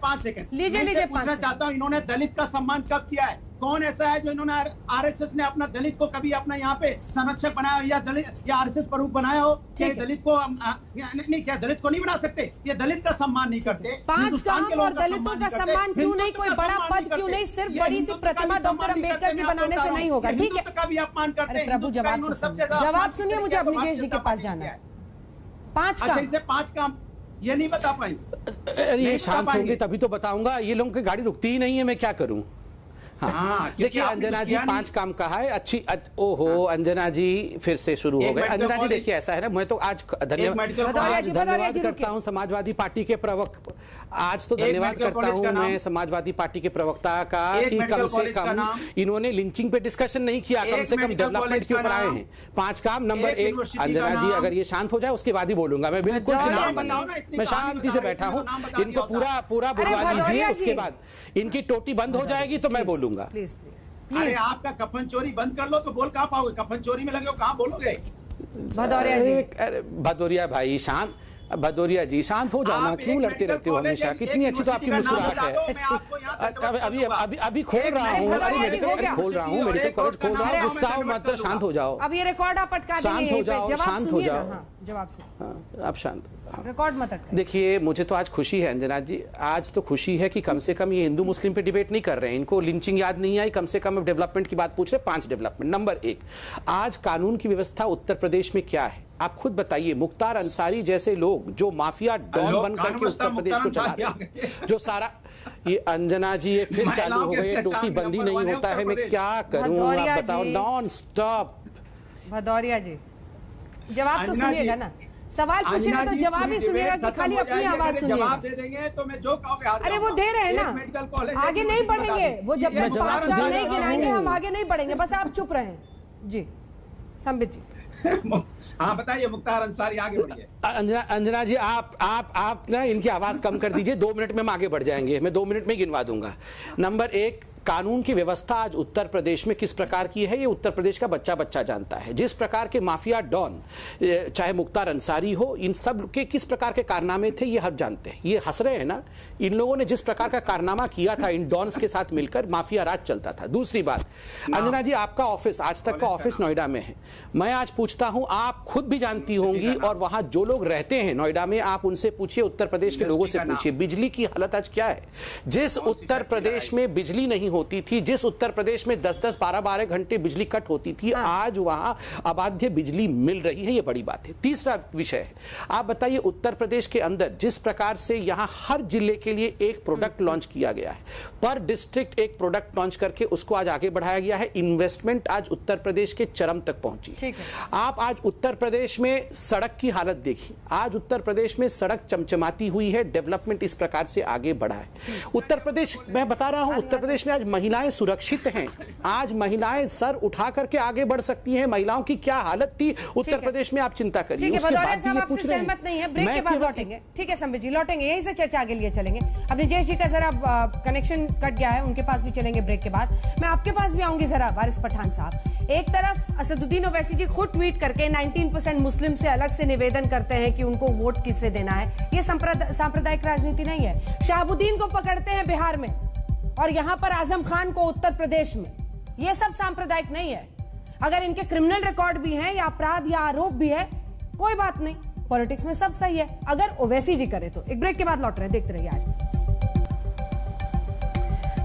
5 सेकंड लीजिए। पूछना चाहता हूँ, इन्होंने दलित का सम्मान कब किया है? कौन ऐसा है जो इन्होंने RSS ने अपना दलित को कभी अपना यहाँ पे संरक्षक बनाया या दलित या RSS प्रमुख बनाया हो? क्या दलित को नहीं, क्या दलित को नहीं बना सकते? ये दलित का सम्मान नहीं करते। 5 काम और दलितों का सम्मान क्यों नहीं? कोई बड़ा पद क्यों नहीं? सिर्फ बड़ी सी प्रतिमा डॉक्टर अम्बेडकर की बनाने से नहीं होगा। ठीक है, का भी अपमान करते हैं। प्रभु जवाब सुनिए, मुझे अपनी जी के पास जाना है। 5 काम, इनसे 5 काम ये नहीं बता पाएंगे। अरे ये शांत होंगे तभी तो बताऊंगा। ये लोगों की गाड़ी रुकती ही नहीं है, मैं क्या करूं? हाँ, देखिए अंजना जी 5 काम कहा है, अच्छी ओहो अंजना जी फिर से शुरू हो गए। अंजना जी देखिए ऐसा है ना, मैं तो आज धन्यवाद करता हूं समाजवादी पार्टी के प्रवक्ता, आज तो धन्यवाद करता हूं मैं समाजवादी पार्टी के प्रवक्ता का कि कम से कम इन्होंने लिंचिंग पे डिस्कशन नहीं किया, कम से कम डेवलपमेंट के ऊपर आए हैं। 5 काम। नंबर 1 अंजना जी अगर ये शांत हो जाए उसके बाद ही बोलूंगा, मैं बिल्कुल चिल्लाऊंगा, मैं शांति से बैठा हूं। इनको पूरा बुलवा दीजिए, उसके बाद इनकी टोटी बंद हो जाएगी तो मैं बोलूंगा। प्लीज। अरे आपका कफन चोरी बंद कर लो तो बोल कहां पाओगे? कफन चोरी में लगे हो, कहां बोलोगे? भदौरिया जी, भदौरिया भाई शांत, भदौरिया जी शांत हो जाओ ना, क्यों लड़ते रहते हो हमेशा? कितनी अच्छी तो आपकी मुस्कुराहट है। अभी खोल रहा हूँ, मेडिकल खोल रहा हूँ, मेडिकल कॉलेज खोल रहा हूँ, गुस्सा मत, शांत हो जाओ। अब ये रिकॉर्ड आप अटका देंगे, शांत हो जाओ, शांत हो जाओ, जवाब से आप शांत। रिकॉर्ड मत अटकाइए। देखिए मुझे तो आज खुशी है अंजना जी, आज तो खुशी है कि कम से कम ये हिंदू मुस्लिम पे डिबेट नहीं कर रहे हैं, इनको लिंचिंग याद नहीं आई, कम से कम डेवलपमेंट की बात पूछ रहे। 5 डेवलपमेंट। नंबर 1, आज कानून की व्यवस्था उत्तर प्रदेश में क्या है आप खुद बताइए। मुख्तार अंसारी जैसे लोग जो माफिया डॉन बन करके उत्तर प्रदेश को चला रहे हैं, जो सारा ये अंजना जी ये फिर चालू हो गए, टोटी बंदी नहीं होता है, मैं क्या करूं आप बताओ, नॉन स्टॉप। भदौरिया जी जवाब तो सुनिएगा ना, सवाल पूछेगा तो जवाब ही सुनिएगा कि खाली अपनी आवाज सुनिएगा? जवाब दे देंगे तो मैं जो कहोगे। अरे वो दे रहे हैं ना, आगे नहीं बढ़ेंगे वो, जब 5 काम नहीं गिनाएंगे हम आगे नहीं बढ़ेंगे, बस आप चुप रहें। जी संबित जी। हाँ बताइए मुख्तार अंसारी, आगे बढ़िए। अंजना जी आप ना इनकी आवाज कम कर दीजिए, 2 मिनट में हम आगे बढ़ जाएंगे, मैं 2 मिनट में गिनवा दूंगा। नंबर 1 कानून की व्यवस्था आज उत्तर प्रदेश में किस प्रकार की है ये उत्तर प्रदेश का बच्चा बच्चा जानता है। जिस प्रकार के माफिया डॉन, चाहे मुख्तार अंसारी हो, इन सब के किस प्रकार के कारनामे थे ये हर जानते हैं। ये हंस रहे हैं ना, इन लोगों ने जिस प्रकार का कारनामा किया था इन डॉन्स के साथ मिलकर, माफिया राज चलता था। दूसरी बात, अंजना जी आपका ऑफिस, आज तक का ऑफिस नोएडा में है। मैं आज पूछता हूं, आप खुद भी जानती होंगी और वहां जो लोग रहते हैं नोएडा में, आप उनसे पूछिए, उत्तर प्रदेश के लोगों से पूछिए, बिजली की हालत आज क्या है। जिस उत्तर प्रदेश में बिजली नहीं होती थी, जिस उत्तर प्रदेश में 10-10, 12-12 घंटे बिजली कट होती थी, आज वहां अबाध्य बिजली मिल रही है, ये बड़ी बात है। तीसरा विषय है, आप बताइए उत्तर प्रदेश के अंदर जिस प्रकार से यहां हर जिले के लिए एक प्रोडक्ट लॉन्च किया गया है, पर डिस्ट्रिक्ट एक प्रोडक्ट लॉन्च करके उसको आज आगे बढ़ाया गया है। इन्वेस्टमेंट आज उत्तर प्रदेश के चरम तक पहुंची। आप आज उत्तर प्रदेश में सड़क की हालत देखिए, आज उत्तर प्रदेश में सड़क चमचमाती हुई है, डेवलपमेंट इस प्रकार से आगे बढ़ा है। उत्तर प्रदेश, मैं बता रहा हूं, उत्तर प्रदेश में आज महिलाएं सुरक्षित हैं, आज महिलाएं सर उठा करके आगे बढ़ सकती हैं। महिलाओं की क्या हालत थी उत्तर प्रदेश में, आप चिंता करिए। उसके बाद भी ये पूछ रहे हैं, सहमत नहीं है, ब्रेक के बाद लौटेंगे। ठीक है संबित जी, लौटेंगे, यहीं से चर्चा आगे लिए चलेंगे। अब निजेश जी का जरा कनेक्शन कट गया है, उनके पास भी चलेंगे ब्रेक के बाद। मैं आपके पास भी आऊंगी जरा, वारिस पठान साहब। एक तरफ असदुद्दीन ओवैसी जी खुद ट्वीट करके 19% मुस्लिम से अलग से निवेदन करते हैं कि उनको वोट किसे देना है। ये सांप्रदायिक राजनीति नहीं है। शहाबुद्दीन को पकड़ते हैं बिहार में और यहां पर आजम खान को उत्तर प्रदेश में। ये सब सांप्रदायिक नहीं है। अगर इनके क्रिमिनल रिकॉर्ड भी हैं या अपराध या आरोप भी है, कोई बात नहीं, पॉलिटिक्स में सब सही है, अगर ओवैसी जी करे तो। एक ब्रेक के बाद लौट रहे हैं, देखते रहिए आज।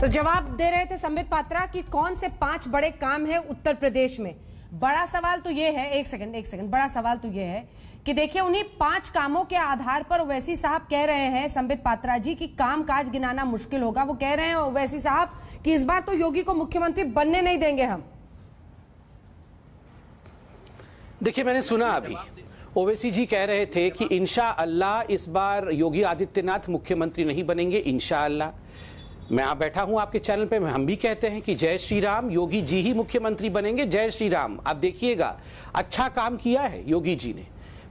तो जवाब दे रहे थे संबित पात्रा कि कौन से 5 बड़े काम है उत्तर प्रदेश में। बड़ा सवाल तो ये है, एक सेकंड, बड़ा सवाल तो ये है कि देखिए उन्हीं 5 कामों के आधार पर ओवैसी साहब कह रहे हैं, संबित पात्रा जी, कि काम काज गिनाना मुश्किल होगा। वो कह रहे हैं ओवैसी साहब कि इस बार तो योगी को मुख्यमंत्री बनने नहीं देंगे हम। देखिए मैंने सुना अभी ओवैसी जी कह रहे थे कि इंशाअल्लाह इस बार योगी आदित्यनाथ मुख्यमंत्री नहीं बनेंगे, इंशाअल्लाह। मैं आप बैठा हूं आपके चैनल पे, हम भी कहते हैं कि जय श्री राम, योगी जी ही मुख्यमंत्री बनेंगे, जय श्री राम। आप देखिएगा अच्छा काम किया है योगी जी ने।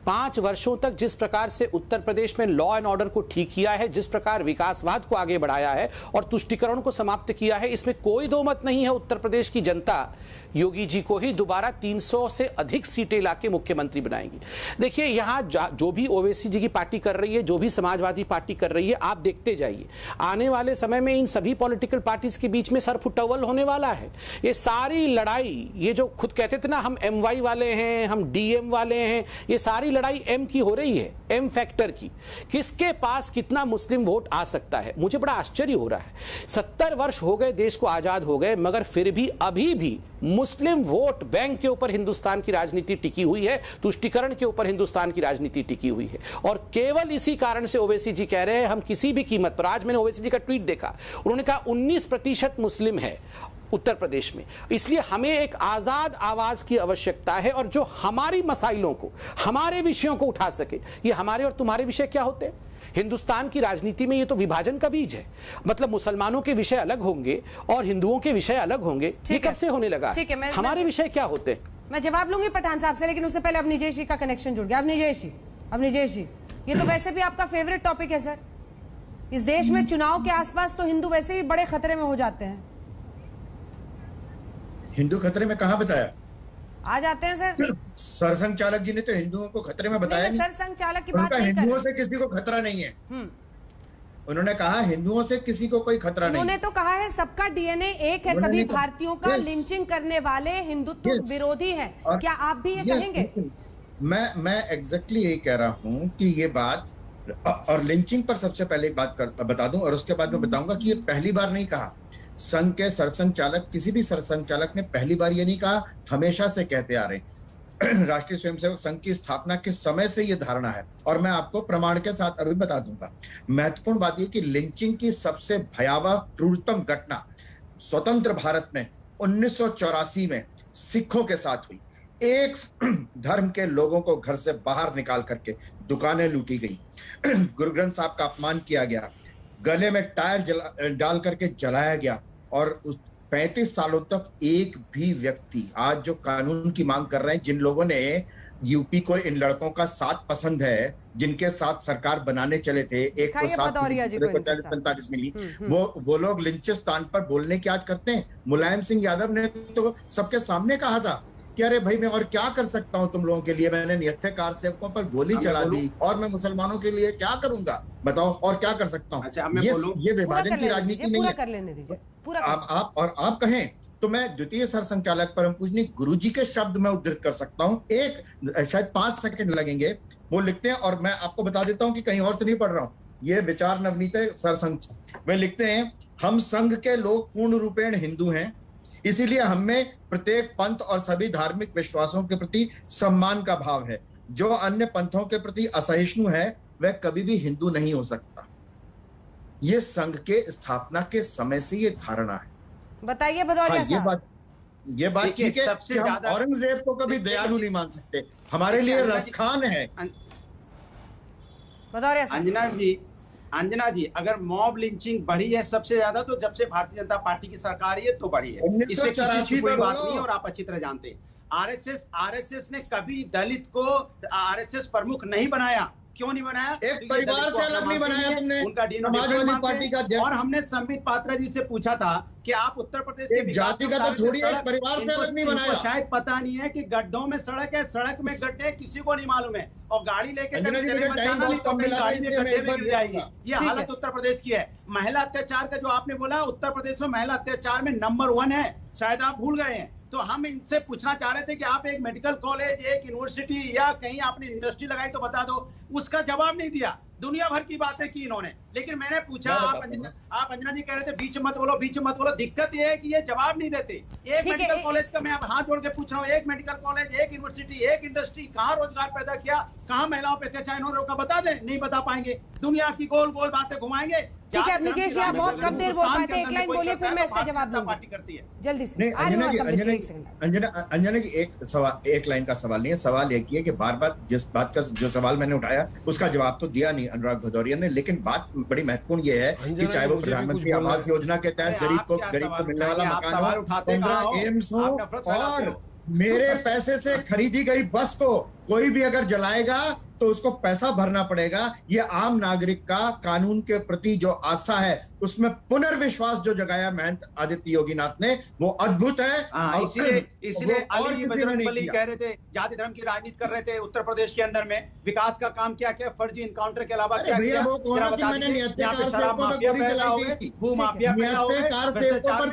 5 वर्षों तक जिस प्रकार से उत्तर प्रदेश में लॉ एंड ऑर्डर को ठीक किया है, जिस प्रकार विकासवाद को आगे बढ़ाया है और तुष्टिकरण को समाप्त किया है, इसमें कोई दो मत नहीं है। उत्तर प्रदेश की जनता योगी जी को ही दोबारा 300 से अधिक सीटें लाके मुख्यमंत्री बनाएंगी। देखिए यहाँ जो भी ओवैसी जी की पार्टी कर रही है, जो भी समाजवादी पार्टी कर रही है, आप देखते जाइए आने वाले समय में इन सभी पॉलिटिकल पार्टीज के बीच में सरफुटवल होने वाला है। ये सारी लड़ाई, ये जो खुद कहते थे ना हम MY वाले हैं, हम DM वाले हैं, ये सारी लड़ाई M की हो रही है, M फैक्टर की। किसके पास कितना मुस्लिम वोट आ सकता है, मुझे बड़ा आश्चर्य हो रहा है। 70 वर्ष हो गए देश को आजाद हो गए, मगर फिर भी अभी भी मुस्लिम वोट बैंक के ऊपर हिंदुस्तान की राजनीति टिकी हुई है, तुष्टिकरण के ऊपर हिंदुस्तान की राजनीति टिकी हुई है। और केवल इसी कारण से ओवैसी जी कह रहे हैं हम किसी भी कीमत पर, आज मैंने ओवैसी जी का ट्वीट देखा, उन्होंने कहा 19% मुस्लिम है उत्तर प्रदेश में, इसलिए हमें एक आजाद आवाज की आवश्यकता है और जो हमारी मसाइलों को, हमारे विषयों को उठा सके। ये हमारे और तुम्हारे विषय क्या होते हैं? हिंदुस्तान की राजनीति में ये तो विभाजन का बीज है। मतलब मुसलमानों के विषय अलग होंगे और हिंदुओं के विषय अलग होंगे। ये कब से होने लगा? हमारे विषय क्या होते हैं? मैं जवाब लूंगी पठान साहब से, लेकिन उससे पहले अब निजेश जी का कनेक्शन जुड़ गया। अब निजेश जी, ये तो वैसे भी आपका फेवरेट टॉपिक है सर। इस देश में चुनाव के आसपास तो हिंदू वैसे भी बड़े खतरे में हो जाते हैं। हिंदू खतरे में कहाँ बताया? आ जाते हैं सर। सरसंघ चालक जी ने तो हिंदुओं को खतरे में बताया नहीं। सरसंघ चालक की बात नहीं, हिंदुओं से किसी को खतरा नहीं है। उन्होंने कहा हिंदुओं से किसी को कोई खतरा नहीं। उन्होंने तो कहा है सबका DNA एक है, सभी भारतीयों का। लिंचिंग करने वाले हिंदुत्व विरोधी हैं। क्या आप भी ये कहेंगे? मैं एग्जैक्टली यही कह रहा हूँ कि ये बात, और लिंचिंग पर सबसे पहले एक बात बता दूं और उसके बाद मैं बताऊंगा कि ये पहली बार नहीं कहा। संघ के सरसंघ चालक, किसी भी सरसंघ चालक ने पहली बार ये नहीं कहा, हमेशा से कहते आ रहे। राष्ट्रीय स्वयंसेवक संघ की स्थापना के समय से ये धारणा है और मैं आपको प्रमाण के साथ अभी बता दूंगा। महत्वपूर्ण बात यह कि लिंचिंग की सबसे भयावह क्रूरतम घटना स्वतंत्र भारत में 1984 में सिखों के साथ हुई। एक धर्म के लोगों को घर से बाहर निकाल करके दुकानें लूटी गई, गुरु ग्रंथ साहब का अपमान किया गया, गले में टायर डाल करके जलाया गया और उस 35 सालों तक एक भी व्यक्ति, आज जो कानून की मांग कर रहे हैं, जिन लोगों ने यूपी को इन लड़कों का साथ पसंद है जिनके साथ सरकार बनाने चले थे, एक को 7 मिली, दूसरे को 40-45 मिली, वो लोग लिंचिस्तान पर बोलने की आज करते हैं। मुलायम सिंह यादव ने तो सबके सामने कहा था कि अरे भाई मैं और क्या कर सकता हूं तुम लोगों के लिए, मैंने निहत्थे कार सेवकों पर गोली चला दी और मैं मुसलमानों के लिए क्या करूंगा, बताओ और क्या कर सकता हूं। ये विभाजन की राजनीति नहीं है। आप कहें तो मैं द्वितीय सरसंचालक परम पूजनीय गुरुजी के शब्द में उद्धृत कर सकता हूं, एक शायद 5 सेकंड लगेंगे। वो लिखते हैं और मैं आपको बता देता हूं कि कहीं और से नहीं पढ़ रहा हूं, ये विचार नवनीत सरसंघ में लिखते हैं, हम संघ के लोग पूर्ण रूपेण हिंदू हैं, इसीलिए हमें प्रत्येक पंथ और सभी धार्मिक विश्वासों के प्रति सम्मान का भाव है। जो अन्य पंथों के प्रति असहिष्णु है वह कभी भी हिंदू नहीं हो सकता। ये संघ के स्थापना के समय से ये धारणा है। बताइए भदौरिया साहब। ये बात ठीक है कि हम औरंगजेब को कभी दयालु नहीं मान सकते, हमारे लिए रसखान है। भदौरिया साहब। अंजना जी, अगर मॉब लिंचिंग बढ़ी है सबसे ज्यादा तो जब से भारतीय जनता पार्टी की सरकार है तो बढ़ी है, इससे किसी की कोई बात नहीं और आप अच्छी तरह जानते हैं। आरएसएस ने कभी दलित को आरएसएस प्रमुख नहीं बनाया, क्यों नहीं बनाया? एक परिवार से अलग नहीं बनाया तुमने, उनका समाजवादी पार्टी का और हमने संबित पात्रा जी से पूछा था कि आप उत्तर प्रदेश के जाति का तो छोड़िए, एक परिवार से अलग नहीं बनाया। शायद पता नहीं है कि गड्ढों में सड़क है, सड़क में गड्ढे किसी को नहीं मालूम है, और गाड़ी लेके जाएगी। ये हालत उत्तर प्रदेश की है। महिला अत्याचार का जो आपने बोला, उत्तर प्रदेश में महिला अत्याचार में नंबर 1 है, शायद आप भूल गए हैं। तो हम इनसे पूछना चाह रहे थे कि आप एक मेडिकल कॉलेज, एक यूनिवर्सिटी या कहीं आपने इंडस्ट्री लगाई तो बता दो, उसका जवाब नहीं दिया। दुनिया भर की बातें की इन्होंने, लेकिन मैंने पूछा, आप अंजना जी कह रहे थे बीच मत बोलो, बीच मत बोलो। दिक्कत ये है कि ये जवाब नहीं देते। एक मेडिकल कॉलेज का मैं आप हाथ जोड़ के पूछ रहा हूँ, एक मेडिकल कॉलेज, एक यूनिवर्सिटी, एक इंडस्ट्री, कहाँ रोजगार पैदा किया, कहाँ महिलाओं पे अत्याचार इन्होंने रोका, बता दें, नहीं बता पाएंगे। दुनिया की गोल गोल बातें घुमाएंगे। ठीक है निकेश जी, आप बहुत कम देर बोल पाते हैं, एक लाइन बोलिए फिर मैं इसका जवाब दूंगा। पार्टी करती है जल्दी से। नहीं अंजना जी, एक लाइन का सवाल नहीं है, सवाल एक ही है कि बार बार जिस बात का जो सवाल मैंने उठाया उसका जवाब तो दिया नहीं अनुराग भदौरिया ने, लेकिन बात बड़ी महत्वपूर्ण ये है कि चाहे वो प्रधानमंत्री आवास योजना के तहत गरीब को मिलने वाला मकान हो, 15 एम्स हो, और मेरे पैसे से खरीदी गई बस को कोई भी अगर जलाएगा तो उसको पैसा भरना पड़ेगा। ये आम नागरिक का कानून के प्रति जो आस्था है, उसमें पुनर्विश्वास जो जगाया महंत आदित्य योगीनाथ ने, वो अद्भुत है। इसलिए अली बजरंगबली कह रहे थे जाति धर्म की राजनीति कर रहे थे उत्तर प्रदेश के अंदर में। विकास का काम क्या क्या, फर्जी इनकाउंटर के अलावा क्या किया? मैंने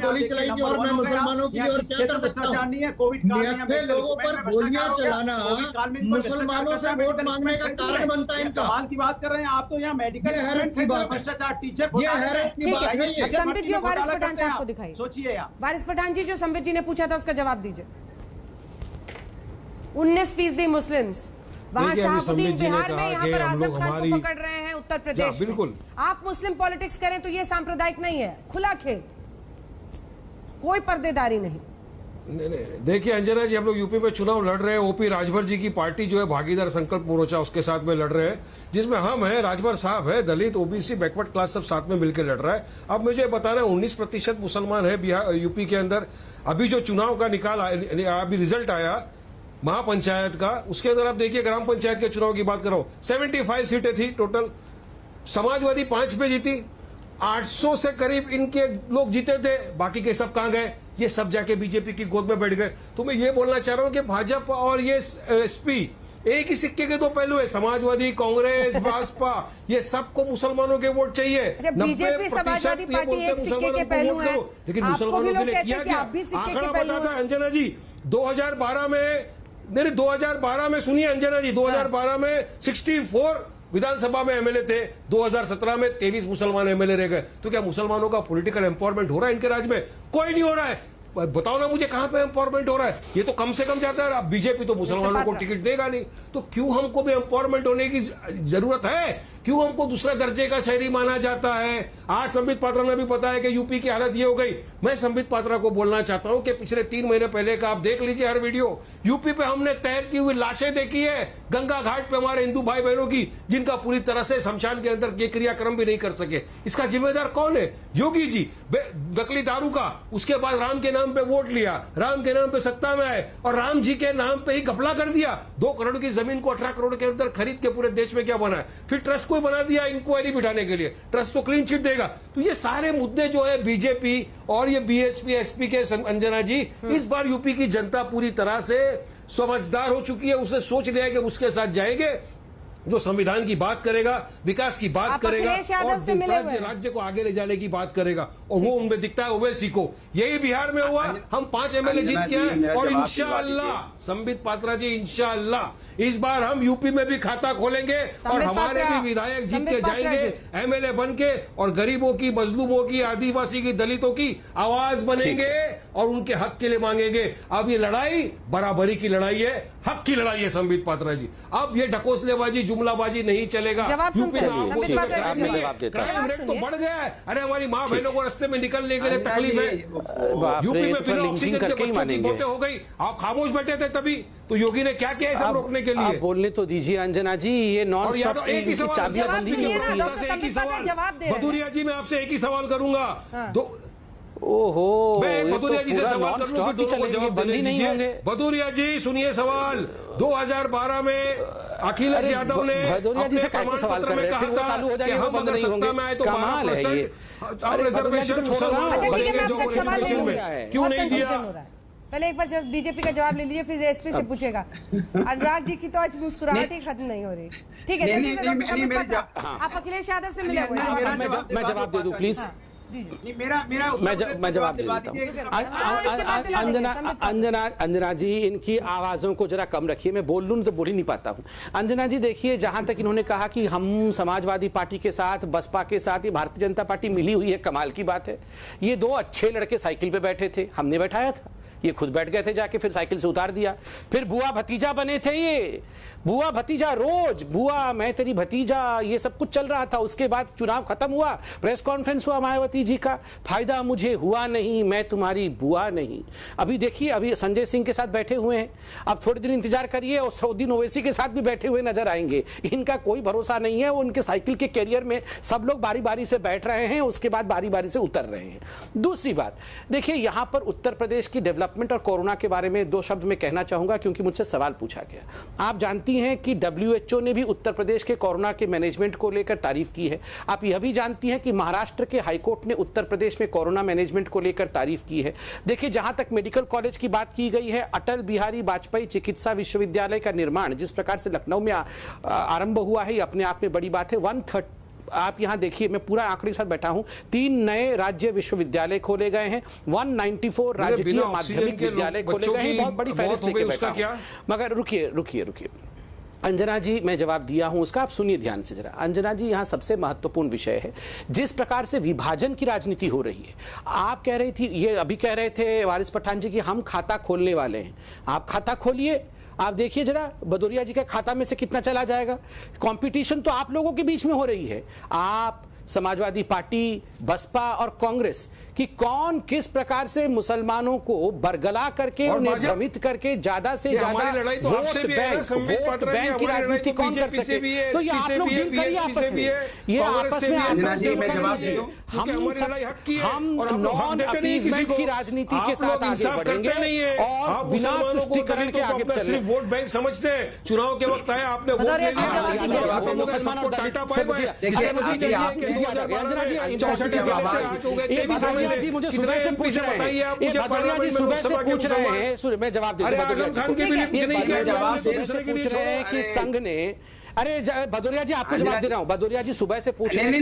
गोली चलाई थी और मैं मुसलमानों की और क्या कर सकता हूँ? कोविड लोगों पर गोलियां चलाना मुसलमानों से वोट मांगने का कारण बनता है इनका। सवाल की बात कर रहे हैं आप, तो यहाँ मेडिकल भ्रष्टाचार, टीचर, संबित जी वारिस पठान साहब को दिखाइए। सोचिए आप, वारिस पठान जी, जो संबित जी ने पूछा था उसका जवाब दीजिए। 19% मुस्लिम्स, वहाँ शाहबुद्दीन बिहार में, यहाँ पर आजम खान को पकड़ रहे हैं उत्तर प्रदेश में। बिल्कुल आप मुस्लिम पॉलिटिक्स करें तो ये सांप्रदायिक नहीं है, खुला खेल, कोई पर्देदारी नहीं। देखिए अंजना जी, हम लोग यूपी में चुनाव लड़ रहे हैं, ओपी राजभर जी की पार्टी जो है भागीदार संकल्प मोर्चा, उसके साथ में लड़ रहे हैं, जिसमें हम हैं, राजभर साहब है, दलित, ओबीसी, बैकवर्ड क्लास सब साथ में मिलकर लड़ रहा है। अब मुझे बता रहे हैं 19% मुसलमान है बिहार यूपी के अंदर। अभी जो चुनाव का अभी रिजल्ट आया महापंचायत का, उसके अंदर आप देखिए ग्राम पंचायत के चुनाव की बात करो, 75 सीटें थी टोटल, समाजवादी 5 पे जीती, 800 से करीब इनके लोग जीते थे, बाकी के सब कहां गए? ये सब जाके बीजेपी की गोद में बैठ गए। तो मैं ये बोलना चाह रहा हूं कि भाजपा और ये एसपी एक ही सिक्के के दो पहलू है, समाजवादी, कांग्रेस, भाजपा, ये सबको मुसलमानों के वोट चाहिए। बीजेपी समाजवादी पार्टी एक सिक्के के पहलू है, लेकिन मुसलमानों के लिए किया क्या? आंकड़ा बताता है अंजना जी, 2012 में सुनिए अंजना जी, 2012 में 64 विधानसभा में एमएलए थे, 2017 में 23 मुसलमान एमएलए रह गए। तो क्या मुसलमानों का पॉलिटिकल एम्पावरमेंट हो रहा है इनके राज्य में? कोई नहीं हो रहा है। बताओ ना मुझे कहां पे एम्पावरमेंट हो रहा है? ये तो कम से कम जाता है। अब बीजेपी तो मुसलमानों को टिकट देगा नहीं, तो क्यों हमको भी एम्पावरमेंट होने की जरूरत है? क्यों हमको दूसरा दर्जे का शहरी माना जाता है? आज संबित पात्रा ने भी बताया कि यूपी की हालत ये हो गई। मैं संबित पात्रा को बोलना चाहता हूं कि पिछले 3 महीने पहले का आप देख लीजिए हर वीडियो, यूपी पे हमने तैरती हुई लाशें देखी है गंगा घाट पे हमारे हिंदू भाई बहनों की, जिनका पूरी तरह से शमशान के अंदर ये क्रियाक्रम भी नहीं कर सके। इसका जिम्मेदार कौन है? योगी जी। नकली दारू का, उसके बाद राम के नाम पे वोट लिया, राम के नाम पे सत्ता में आए और राम जी के नाम पे ही घपला कर दिया। 2 करोड़ की जमीन को 18 करोड़ के अंदर खरीद के पूरे देश में क्या बना है? फिर ट्रस्ट को बना दिया इंक्वायरी बिठाने के लिए। ट्रस्ट तो क्लीन चिट देगा। तो ये सारे मुद्दे जो है बीजेपी और ये बीएसपी एसपी के अंजना जी, इस बार यूपी की जनता पूरी तरह से समझदार हो चुकी है। उसे सोच लिया है कि उसके साथ जाएंगे जो संविधान की बात करेगा, विकास की बात करेगा और राज्य को आगे ले जाने की बात करेगा, और वो उनमें दिखता है ओवैसी को। यही बिहार में हुआ, हम 5 एमएलए जीत के आए और इंशाअल्लाह संबित पात्रा जी, इंशाअल्लाह इस बार हम यूपी में भी खाता खोलेंगे और हमारे भी विधायक जीत के जाएंगे एमएलए बन के, और गरीबों की, मजलूमों की, आदिवासी की, दलितों की आवाज बनेंगे और उनके हक के लिए मांगेंगे। अब ये लड़ाई बराबरी की लड़ाई है, हक की लड़ाई है संबित पात्रा जी। अब ये ढकोसलेबाजी, जुमलाबाजी नहीं चलेगा। क्राइम रेट तो बढ़ गया है। अरे हमारी माँ बहनों को रास्ते में निकलने के लिए तकलीफ है। यूपी में फिर ऑक्सीजन के बच्चों की मौतें हो गई। आप खामोश बैठे थे तभी, तो योगी ने क्या किया सब रोकने के लिए? आप बोलने तो दीजिए अंजना जी, ये नॉन स्टॉप एक ही सवाल, भदौरिया जी मैं आपसे एक ही सवाल करूंगा। ओहो, भदौरिया जी से सवाल करूंगा, जवाब बंदी नहीं होंगे। भदौरिया जी सुनिए सवाल। 2012 में अखिलेश यादव ने भदौरिया जी से क्या सवाल कर रहे हैं? फिर वो चालू हो जाएगा, बंद नहीं होंगे। कमाल है ये। रिजर्वेशन क्यों नहीं दिया? पहले एक बार जब बीजेपी का जवाब ले लीजिए, फिर एसपी से पूछेगा। अनुराग जी की तो आज मुस्कुराहट ही खत्म नहीं हो रही। ठीक है, आप अखिलेश यादव से मिले हुए हैं। मैं जवाब दे दूं प्लीज? मैं जवाब दे देता हूँ। अंजना जी, इनकी आवाजों को जरा कम रखिए। मैं बोल लूँ तो बोल ही नहीं पाता हूँ। अंजना जी देखिए, जहां तक इन्होंने कहा कि हम समाजवादी पार्टी के साथ, बसपा के साथ, ये भारतीय जनता पार्टी मिली हुई है, कमाल की बात है। ये 2 अच्छे लड़के साइकिल पे बैठे थे, हमने बैठाया था, ये खुद बैठ गए थे जाके, फिर साइकिल से उतार दिया। फिर बुआ भतीजा बने थे, ये बुआ भतीजा, रोज बुआ मैं तेरी भतीजा, ये सब कुछ चल रहा था। उसके बाद चुनाव खत्म हुआ, प्रेस कॉन्फ्रेंस हुआ मायावती जी का, फायदा मुझे हुआ नहीं, मैं तुम्हारी बुआ नहीं। अभी देखिए, अभी संजय सिंह के साथ बैठे हुए हैं। अब थोड़े दिन इंतजार करिए और सऊदीन ओवैसी के साथ भी बैठे हुए नजर आएंगे। इनका कोई भरोसा नहीं है। उनके साइकिल के कैरियर में सब लोग बारी बारी से बैठ रहे हैं, उसके बाद बारी बारी से उतर रहे हैं। दूसरी बात देखिए, यहां पर उत्तर प्रदेश की डेवलपमेंट और कोरोना के बारे में 2 शब्द में कहना चाहूंगा, क्योंकि मुझसे सवाल पूछा गया। आप जानती हैं कि WHO ने भी उत्तर प्रदेश के कोरोना के मैनेजमेंट को लेकर तारीफ की है। आप यह भी जानती हैं कि महाराष्ट्र के हाईकोर्ट ने उत्तर प्रदेश में कोरोना मैनेजमेंट को लेकर तारीफ की है। देखिए, जहां तक मेडिकल कॉलेज की बात की गई है, अटल बिहारी वाजपेयी चिकित्सा विश्वविद्यालय का निर्माण जिस प्रकार से लखनऊ में आरंभ हुआ है, ये अपने आप में बड़ी बात है। 130, आप यहां देखिए, मैं पूरा आंकड़े के साथ बैठा हूं, 3 नए राज्य विश्वविद्यालय खोले गए हैं, 194 राजकीय माध्यमिक विद्यालय खोले गए हैं। बहुत बड़ी फहरिस्त लेके बैठा हूं। मगर रुकिए अंजना जी, मैं जवाब दिया हूं उसका, आप सुनिए ध्यान से जरा। अंजना जी, यहां सबसे महत्वपूर्ण विषय है जिस प्रकार से विभाजन की राजनीति हो रही है। आप कह रही थी, ये अभी कह रहे थे वारिस पठान जी कि हम खाता खोलने वाले हैं। आप खाता खोलिए, आप देखिए जरा भदौरिया जी का खाता में से कितना चला जाएगा। कंपटीशन तो आप लोगों के बीच में हो रही है, आप, समाजवादी पार्टी, बसपा और कांग्रेस, कि कौन किस प्रकार से मुसलमानों को बरगला करके, उन्हें भ्रमित करके ज्यादा से ज्यादा वोट बैंक की राजनीति कौन कर सके। तो ये आप लोग डील करिए आपस में, ये आपस में हम नॉन अपीजमेंट की राजनीति के साथ आगे बढ़ेंगे और बिना तुष्टीकरण के आगे चलेंगे। वोट बैंक समझते हैं, चुनाव के वक्त आया, आपने वोट ले लिया, मुसलमान और जी मुझे सुबह से पूछ रहे हैं, मैं जवाब दे पूछ रहे हैं कि संघ ने, अरे भदौरिया जी आपको जवाब दे रहा हूं। भदौरिया जी सुबह से पूछ रहे हैं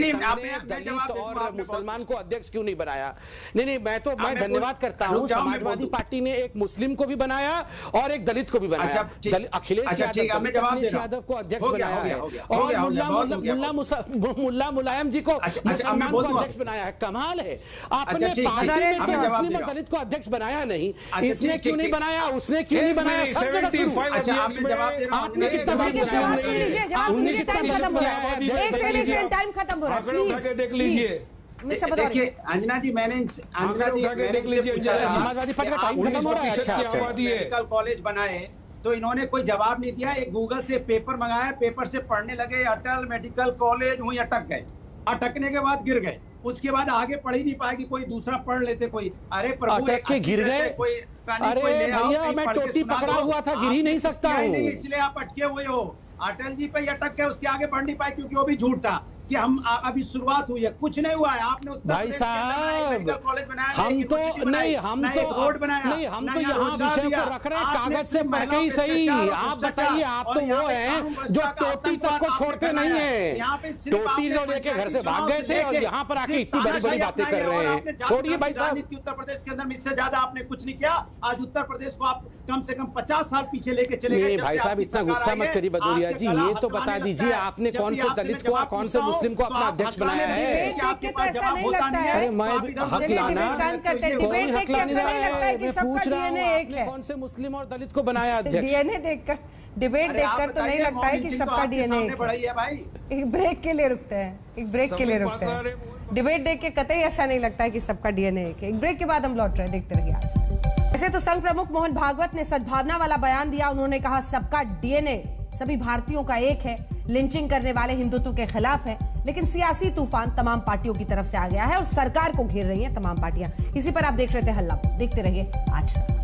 दलित और मुसलमान को अध्यक्ष क्यों नहीं बनाया। नहीं, मैं धन्यवाद करता हूं, समाजवादी पार्टी ने एक मुस्लिम को भी बनाया और एक दलित को भी बनाया। अखिलेश यादव को अध्यक्ष बनाया है और मुल्ला मुलायम जी को मुसलमान को अध्यक्ष बनाया है। कमाल है, आपने पार्टी में मुस्लिम और दलित को अध्यक्ष बनाया नहीं, इसने क्यों नहीं बनाया, उसने क्यों नहीं बनाया, सब जगह आपने कितना सुनिए, जवाब सुनिए, टाइम खत्म हो रहा है, एक सेकंड, टाइम खत्म हो रहा है, देख लीजिए। देखिए अंजना जी, मैंने समाजवादी पार्टी का टाइम खत्म हो रहा है। अच्छा, मेडिकल कॉलेज बनाए तो इन्होंने कोई जवाब नहीं दिया। एक गूगल से पेपर मंगाया, पेपर से पढ़ने लगे, अटल मेडिकल कॉलेज, वहीं अटक गए, अटकने के बाद गिर गए, उसके बाद आगे पढ़ ही नहीं पाएगी, कोई दूसरा पढ़ लेते कोई। अरे प्रभु, अटक के गिर गए, कोई अरे भैया मैं टोटी पकड़ा हुआ था, गिर ही नहीं सकता हूँ, इसलिए आप अटके हुए हो। अटल जी पे ही अटक के उसके आगे बढ़ नहीं पाए, क्योंकि वो भी झूठ था कि हम अभी शुरुआत हुई है, कुछ नहीं हुआ है। आपने भाई साहब मेडिकल कॉलेज बनाया, हम तो नहीं, हम तो रोड बनाया नहीं, हम तो यहाँ विषय को रख रहे हैं कागज से पढ़ के ही सही। आप बताइए, आप तो वो हैं जो टोटी तक को छोड़ते नहीं है, टोटी तो लेके घर से भाग गए थे और यहाँ पर आके इतनी बड़ी बड़ी बातें कर रहे हैं। छोड़िए भाई साहब, उत्तर प्रदेश के अंदर इससे ज्यादा आपने कुछ नहीं किया। आज उत्तर प्रदेश को आप कम से कम 50 साल पीछे लेके चले गए। भाई साहब इतना गुस्सा मत करिए भदौरिया जी, ये तो बता दीजिए आपने कौन से दलित को, कौन से मुस्लिम को अपना अध्यक्ष बनाया है? अरे मैं हक लाना, कौन हक लाने रहा है? मैं पूछ रहा हूँ आपने कौन से मुस्लिम और दलित को बनाया अध्यक्ष? डीएनए देखकर, डिबेट देखकर तो नहीं लगता है कि सबका डीएनए एक ब्रेक के लिए रुकते हैं, एक ब्रेक के लिए रुकते हैं। डिबेट देख के कतई ऐसा नहीं लगता है कि सबका डीएनए एक है। एक ब्रेक के बाद हम लौट रहे हैं, देखते रहिए आज। वैसे तो संघ प्रमुख मोहन भागवत ने सद्भावना वाला बयान दिया। उन्होंने कहा सबका डीएनए सभी भारतीयों का एक है, लिंचिंग करने वाले हिंदुत्व के खिलाफ है, लेकिन सियासी तूफान तमाम पार्टियों की तरफ से आ गया है और सरकार को घेर रही हैं तमाम पार्टियां। इसी पर आप देख रहे थे हल्ला, देखते रहिए आज तक।